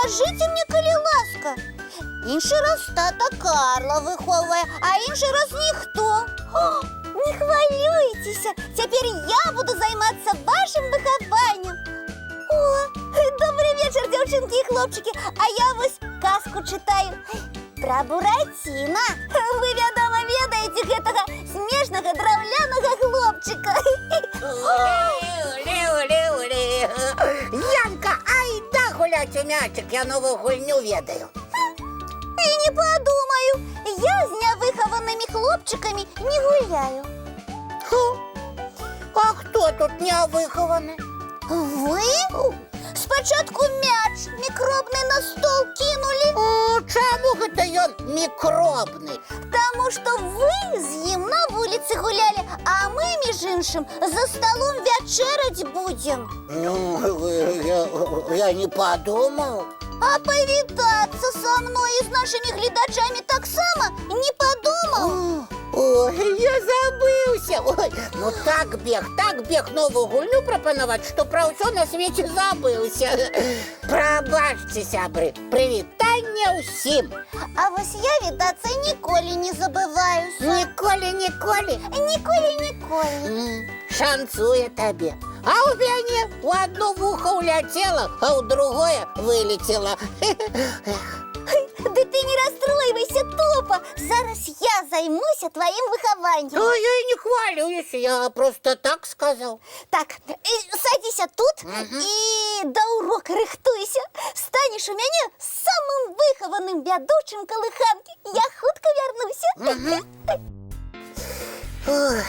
скажіть мені, коли ласка. Інший раз тата Карла виховує, а інший раз ніхто. О, не хвилюйтеся, тепер я буду займатися вашим вихованням. О, добрий вечір, дівчинки і хлопчики. А я ось казку читаю про Буратіна. Ви, відомо, ведаєте гэтага смішного драўляного хлопчика. Оле. Янка, айда гулять у мячик, я нову гульню ведаю. І не подумаю, я з невихованими хлопчиками не гуляю. Фу. А хто тут невихований? Ви? Спочатку м'яч мікробний на стол кинули. О, чому гэта ён мікробний? Тому що ви з ним на вулиці гуляли, а ми, між іншим, за столом вечерять будемо. Ну, я не подумав. А повітатися со мною і з нашими глядачами так само не подумав. Ой, я забывся. Ой, ну так бег нову гульню пропонувати, що про все на світі забився. Пробачте, сябри, привітання усім. А ось я вітатися ніколи не забиваюся. Ніколи. Ніколи. Шанцує тобі. А у мяне у одно вухо улетело, а у другое вылетело. Да ти не розстроюйся, Топа. Зараз я займуся твоїм вихованням. Ой, я не хвалююсь, я просто так сказал. Так, садися тут і до уроку рихтуйся. Станеш у мене самим вихованим ведучим колиханки. Я хутко вернуся. Ой.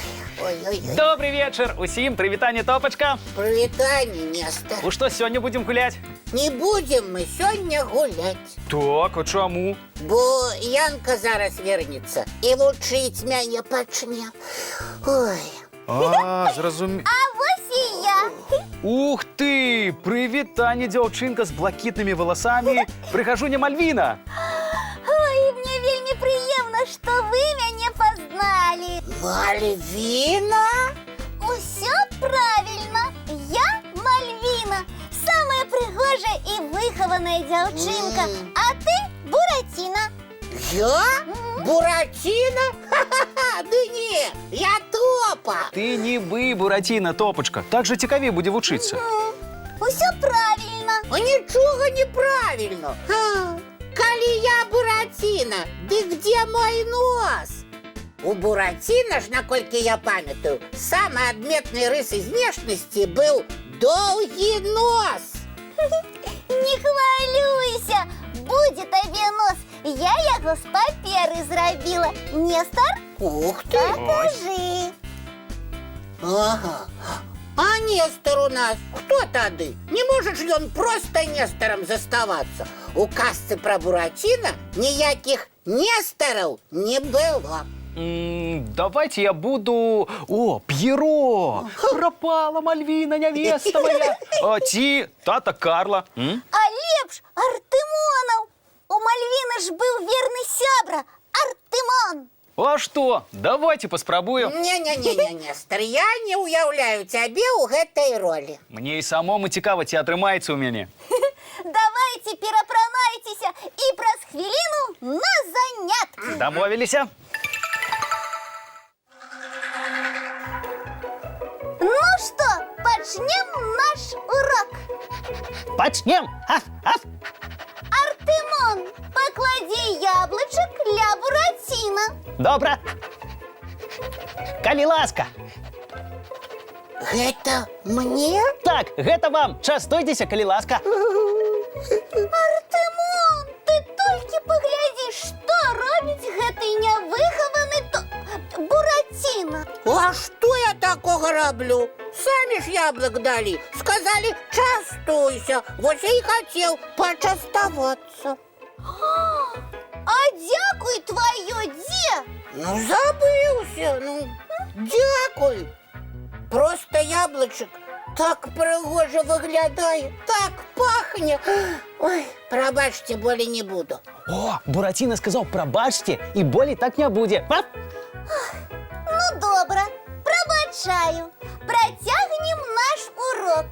Добрый вечер! Усім привітання, Топочка! Привітання, Нестор. У що сьогодні будемо гуляти? Не будем мы сегодня гулять. Так, а чому? Бо Янка зараз вернется і вчить мене почне. Ой. А, зрозумів. А ось і я. Ух ти! Привітання, дівчинка з блакитними волосами. Прихожуня Мальвіна. Ой, мені вельми приємно, що ви мене познали. Мальвина? Усе правильно. Я Мальвіна. Самая пригожа і вихована дівчинка. А ти Буратіна. Я? Буратино? Ха-ха-ха, да не, я Топа. Ти ніби, Буратіна, Топочка. Так же цікавіше буде вчитися. Усе правильно. А нічого неправильно. Коли я Буратино, да где мой нос? У Буратино ж, наколькі я пам'ятаю, самой отметной рисой внешности был долгий нос. Не хвилюйся, буде тобі нос. Я його з папери зробила. Нестор, Ух ты. покажи. Ага. А Нестор у нас хто тады? Не може ж ён просто Нестором заставаться. У казцы про Буратино ніяких Несторов не было. Давайте я буду... О, П'єро! Пропала Мальвіна, невеста моя. А ті, тата Карла. А лепш Артемонов. У Мальвіни ж був вірний сябра Артемон. А що? Давайте поспробуем. Не, Нестор, я не уявляю тебе у гэтай ролі. Мне і самому цікаво, ці атрымаецца у мяне. Давайте перапранайтеся і праз хвіліну на заняткі. Домовилися? Ну что, почнем наш урок. Почнем! Артемон, поклади яблочок для Буратіна. Добре. Калі ласка. Гэта мне? Так, гэта вам. Частуйтеся, калі ласка. Артемон, ты толькі паглядзі, што робіць гэты нявыхаваны Буратіна. А что я такого роблю? Сами ж яблок дали. Сказали, частуйся. Вот я и хотел почастоваться. А дякуй твоё дзе? Ну, забылся. Ну, дякую. Просто яблочек так пригоже выглядает, так пахнет. Ой, пробачьте, боли не буду. О, Буратіна сказав, пробачте, і болі так не буде. Ну, добре, пробачаю. Протягнем наш урок.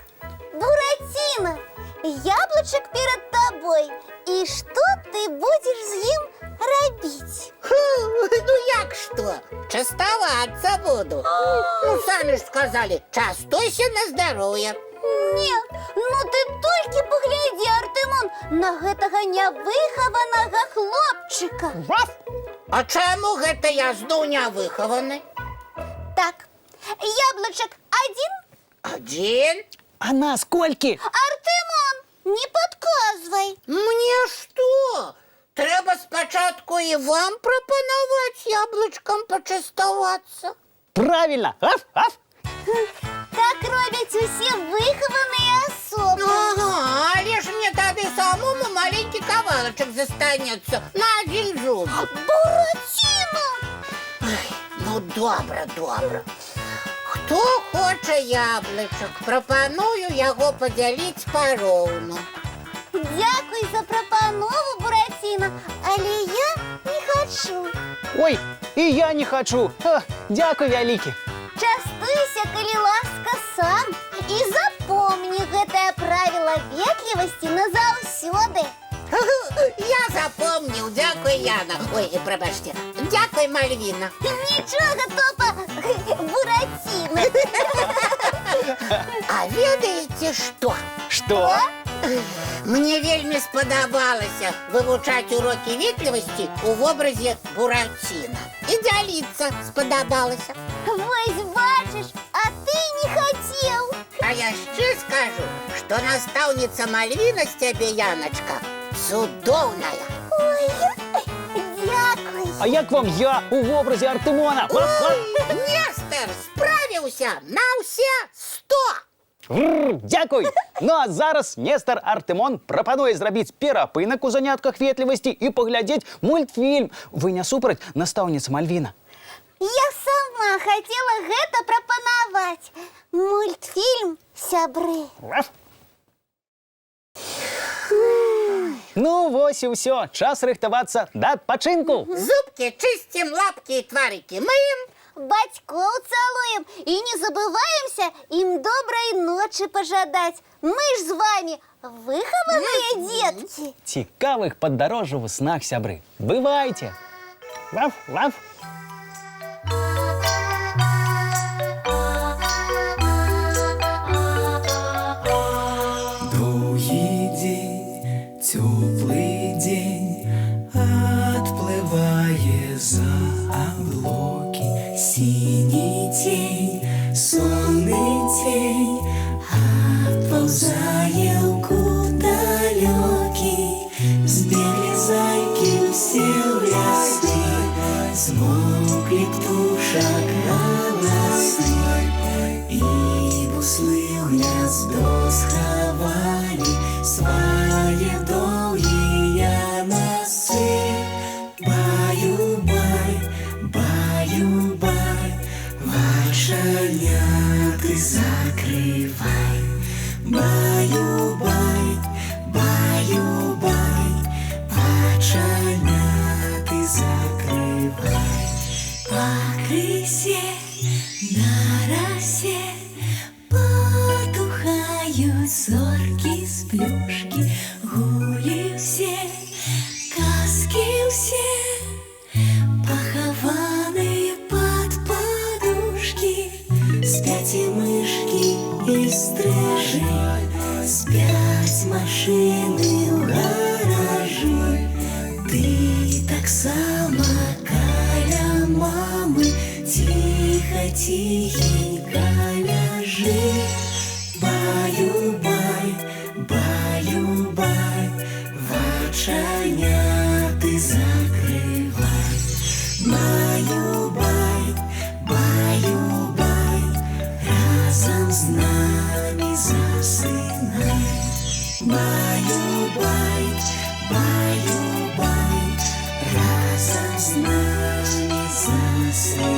Буратіна, яблучок перед тобой тобой. И что ты будешь с ним робить? Ну як что? Частоваться буду. Ну, самі ж сказали, частуйся на здоров'я. Нет, ну ты толькі погляди, Артемон, на гэтага нявыхаванага хлопчыка. Ваф! А чаму гэта я зноў не выхаваны? Так, яблочек один. Один? А нас колькі? Артемон, не подказывай. Мне што? Трэба спачатку і вам прапанаваць яблычкам пачаставацца. Правильно! Аф, аф! Так робяць усе выхаваныя асобы. Ага, але ж мне тады самому маленькі кавалачак застанецца на один зуб. Буратино! Ну, добра, добра. Хто хоча яблычак, прапаную яго падзяліць пароўну. Дзякуй за прапанову, Буратино, але я не хочу. Ой, і я не хочу. Дякую, вялікі. Частуйся, калі ласка, сам. І запомни гэтае правіла ветлівасці назаўсёды. Я запомніў, дзякуй, Яна. Ой, прабачце, дзякуй, Мальвіна. Нічога, топа, Буратино. А ведаеце што? Што? Мне вельмі спадабалася вывучаць урокі ветлівасці ў вобразе Буратино. І дзяліцца спадабалася. Вось бачыш, а ты не хацеў. А яшчэ скажу, што настаўніца Мальвіна з цябе, Яначка, цудоўная. Ой, дзякуй. А як вам я у вобразе Артемона? Нестар справіўся на ўсе 100! Дякуй! Ну а зараз Нестар Артемон прапануе зрабіць перапынак у занятках ветлівасці і паглядзець мультфільм. Вы не супраць, настаўніца Мальвіна? Я сама хацела гэта прапанаваць. Мультфільм «Сябры». Ну, вось і ўсё. Час рыхтавацца да адпачынку. Зубкі чысцім, лапкі і тварыкі мыем. Бацькоў цалуем і не забываемся ім добрай ночы пажадаць. Мы ж з вами выхаваныя дзеткі. Цікавых падарожжаў у снах, сябры. Бывайце! Ваф, ваф! Довгий день, теплый день, отплывая за облаки. Синий тень, сонный тень, отползая в далекий. Сбегли зайки все в лесы, смолкли птушек голосы, и буслы в гнездо сховали свои долгие носы. Баю-бай, баю-бай, вошаняты закрывай. Баю-бай, баю-бай, вошаняты закрывай. По крысе на росе потухают зорки с плюшки. Гули все, казки все, похованные под подушки. Спят и мышки, и стрижи, спят машины в гаражи. Ты так само каля мамы, тихо-тихенько ляжи. Баю-бай, баю-бай, вочаняты закрывай. Баю-бай, баю-бай, разом с нами засынай. Баю-бай, баю-бай, разом с нами засынай.